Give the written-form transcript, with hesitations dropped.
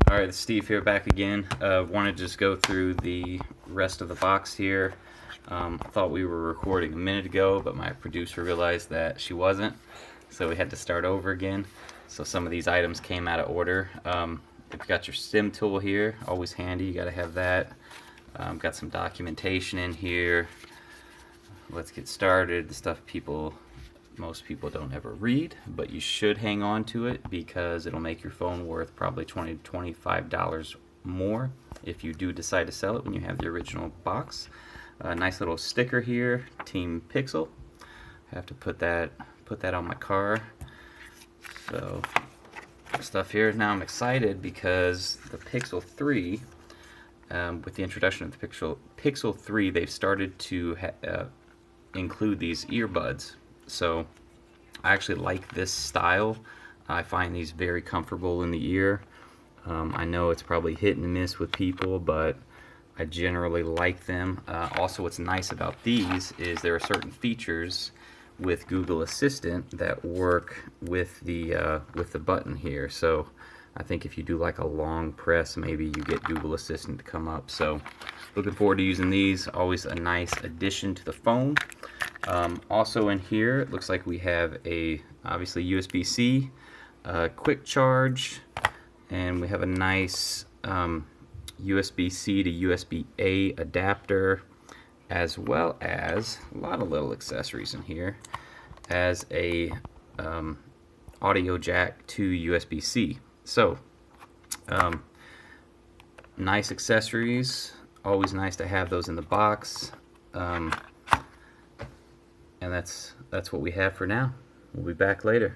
Alright, Steve here, back again. Wanted to just go through the rest of the box here. I thought we were recording a minute ago, but my producer realized that she wasn't, so we had to start over again. So some of these items came out of order. If you got your stim tool here, always handy, you gotta have that. Got some documentation in here. Let's get started. The stuff most people don't ever read, but you should hang on to it because it'll make your phone worth probably $20 to $25 more if you do decide to sell it when you have the original box. A nice little sticker here, Team Pixel. I have to put that on my car. So stuff here. Now I'm excited because the Pixel 3, with the introduction of the Pixel 3, they've started to include these earbuds. So I actually like this style. I find these very comfortable in the ear. I know it's probably hit and miss with people, but I generally like them. Also, what's nice about these is there are certain features with Google Assistant that work with the button here. So I think if you do like a long press, maybe you get Google Assistant to come up. So looking forward to using these. Always a nice addition to the phone. Also in here, it looks like we have obviously USB-C, quick charge, and we have a nice USB-C to USB-A adapter, as well as a lot of little accessories in here, as a audio jack to USB-C. So nice accessories, always nice to have those in the box. And that's what we have for now. We'll be back later.